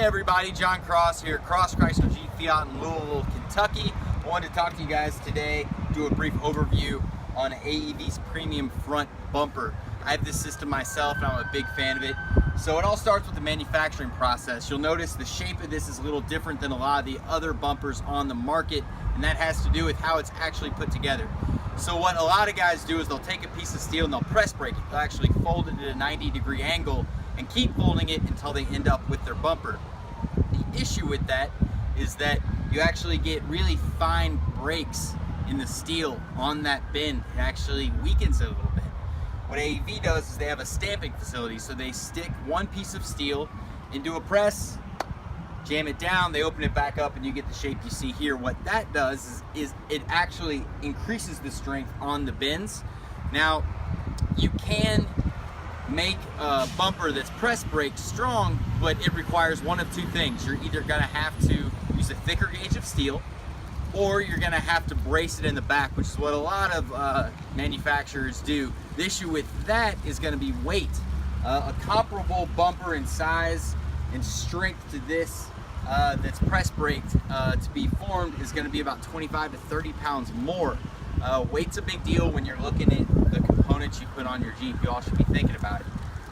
everybody, John Cross here, Cross Chrysler Jeep Fiat in Louisville, Kentucky. I wanted to talk to you guys today, do a brief overview on AEV's premium front bumper. I have this system myself and I'm a big fan of it. So it all starts with the manufacturing process. You'll notice the shape of this is a little different than a lot of the other bumpers on the market, and that has to do with how it's actually put together. So what a lot of guys do is they'll take a piece of steel and they'll press break it. They'll actually fold it at a 90-degree angle and keep folding it until they end up with their bumper. The issue with that is that you actually get really fine breaks in the steel on that bend. It actually weakens it a little bit. What AEV does is they have a stamping facility, so they stick one piece of steel into a press, jam it down, they open it back up, and you get the shape you see here. What that does is it actually increases the strength on the bends. Now, you can make a bumper that's press brake strong, but it requires one of two things. You're either gonna have to use a thicker gauge of steel, or you're gonna have to brace it in the back, which is what a lot of manufacturers do. The issue with that is gonna be weight. A comparable bumper in size and strength to this that's press braked to be formed is gonna be about 25 to 30 pounds more. Weight's a big deal when you're looking at the components you put on your Jeep. You all should be thinking about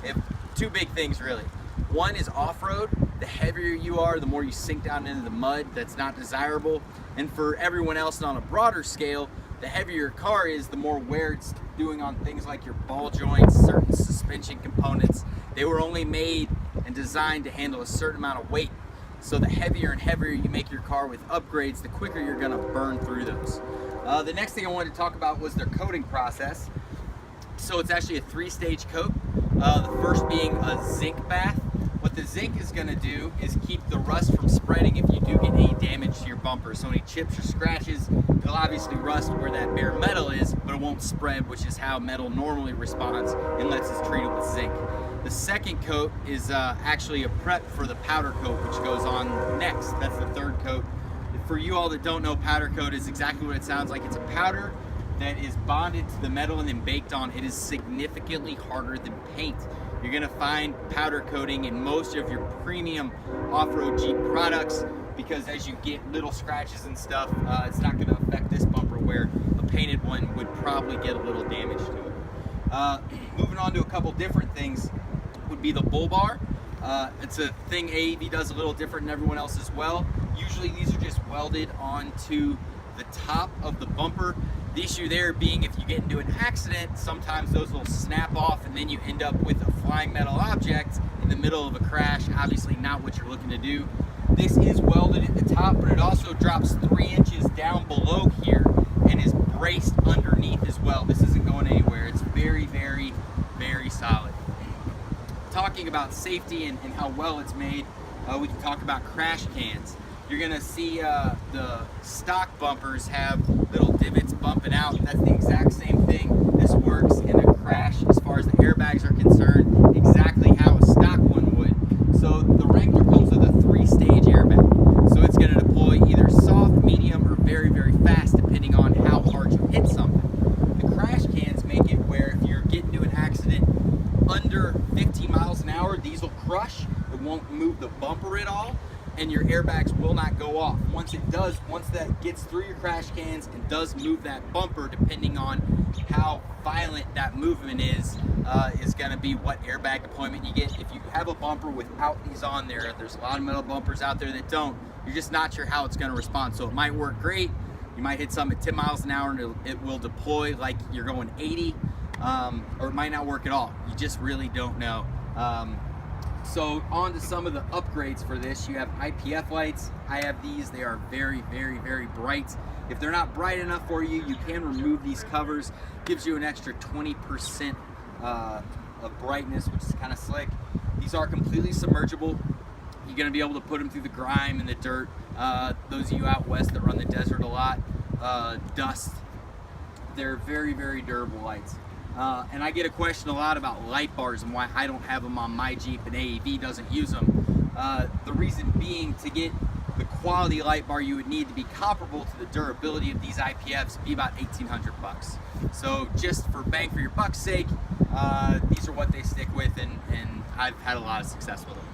it. Two big things really. One is off-road. The heavier you are, the more you sink down into the mud. That's not desirable. And for everyone else on a broader scale, the heavier your car is, the more wear it's doing on things like your ball joints, certain suspension components. They were only made and designed to handle a certain amount of weight. So the heavier and heavier you make your car with upgrades, the quicker you're gonna burn through those. The next thing I wanted to talk about was their coating process. So it's actually a 3-stage coat. The first being a zinc bath. What the zinc is gonna do is keep the rust from spreading if you do get any damage to your bumper. So any chips or scratches, it'll obviously rust where that bare metal is, but it won't spread, which is how metal normally responds unless it's treated with zinc. The second coat is actually a prep for the powder coat, which goes on next. That's the third coat. For you all that don't know, powder coat is exactly what it sounds like. It's a powder that is bonded to the metal and then baked on. It is significantly harder than paint. You're gonna find powder coating in most of your premium off-road Jeep products because as you get little scratches and stuff, it's not gonna affect this bumper where a painted one would probably get a little damage to it. Moving on to a couple different things would be the bull bar. It's a thing AEV does a little different than everyone else as well. Usually these are just welded onto the top of the bumper. The issue there being if you get into an accident, sometimes those will snap off and then you end up with a flying metal object in the middle of a crash. Obviously not what you're looking to do. This is welded at the top, but it also drops 3 inches down below here and is braced underneath as well. This isn't going anywhere. It's very, very, very solid. Talking about safety and how well it's made, we can talk about crash cans. You're gonna see the stock bumpers have little divots bumping out. That's the exact same thing. This works in a crash as far as the airbags are concerned, exactly how a stock one would. So the Wrangler comes with a 3-stage airbag. So it's gonna deploy either soft, medium, or very, very fast depending on how hard you hit something. The crash cans make it where if you're getting into an accident under 15 miles an hour, these will crush. It won't move the bumper at all, and your airbags will not go off. Once that gets through your crash cans and does move that bumper, depending on how violent that movement is gonna be what airbag deployment you get. If you have a bumper without these on there's a lot of metal bumpers out there that don't, you're just not sure how it's gonna respond. So it might work great, you might hit something at 10 miles an hour and it will deploy like you're going 80, or it might not work at all. You just really don't know. So on to some of the upgrades for this. You have IPF lights. I have these. They are very, very, very bright. If they're not bright enough for you, you can remove these covers. Gives you an extra 20% of brightness, which is kind of slick. These are completely submergible. You're gonna be able to put them through the grime and the dirt. Those of you out west that run the desert a lot, dust. They're very, very durable lights. And I get a question a lot about light bars and why I don't have them on my Jeep and AEV doesn't use them. The reason being, to get the quality light bar you would need to be comparable to the durability of these IPFs would be about 1,800 bucks. So just for bang for your buck's sake, these are what they stick with, and I've had a lot of success with them.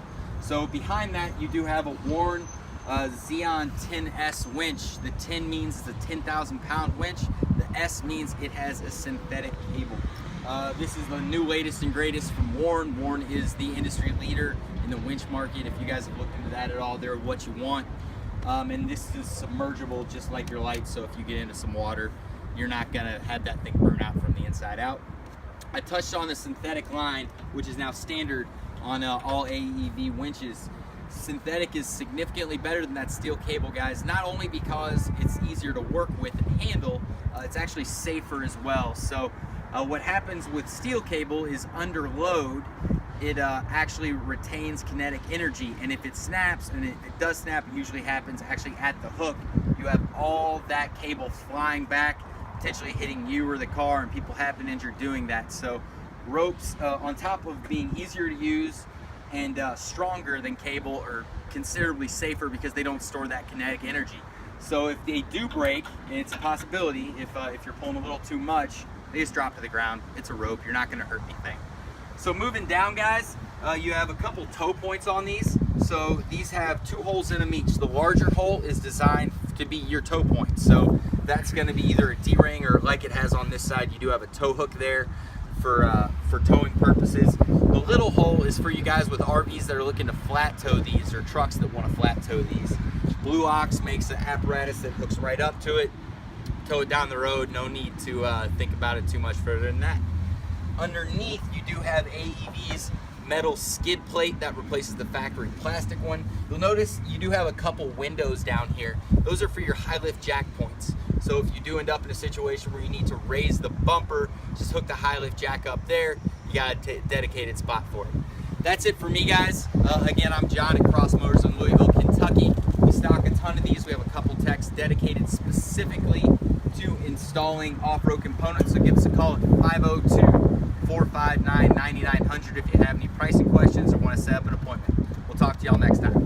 So behind that, you do have a Warn Xeon 10S winch. The 10 means it's a 10,000 pound winch. The S means it has a synthetic cable. This is the new latest and greatest from Warn. Warn is the industry leader in the winch market. If you guys have looked into that at all, they're what you want. And this is submergible just like your lights, so if you get into some water, you're not gonna have that thing burn out from the inside out. I touched on the synthetic line, which is now standard on all AEV winches. Synthetic is significantly better than that steel cable, guys, not only because it's easier to work with and handle, it's actually safer as well. So what happens with steel cable is under load, it actually retains kinetic energy, and if it snaps, and it does snap, it usually happens actually at the hook, you have all that cable flying back, potentially hitting you or the car, and people have been injured doing that. So ropes, on top of being easier to use and stronger than cable, are considerably safer because they don't store that kinetic energy. So if they do break, and it's a possibility, if you're pulling a little too much, they just drop to the ground. It's a rope, you're not gonna hurt anything. So moving down, guys, you have a couple toe points on these. So these have 2 holes in them each. The larger hole is designed to be your toe point. So that's gonna be either a D-ring, or like it has on this side, you do have a tow hook there for towing purposes. The little hole is for you guys with RVs that are looking to flat tow these, or trucks that want to flat tow these. Blue Ox makes an apparatus that hooks right up to it. Tow it down the road, no need to think about it too much further than that. Underneath, you do have AEV's metal skid plate that replaces the factory plastic one. You'll notice you do have a couple windows down here. Those are for your high lift jack points. So if you do end up in a situation where you need to raise the bumper, just hook the high lift jack up there. You got a dedicated spot for it. That's it for me, guys. Again, I'm John at Cross Motors in Louisville, Kentucky. We stock a ton of these. We have a couple techs dedicated specifically to installing off-road components. So give us a call at 502-459-9900 if you have any pricing questions or want to set up an appointment. We'll talk to y'all next time.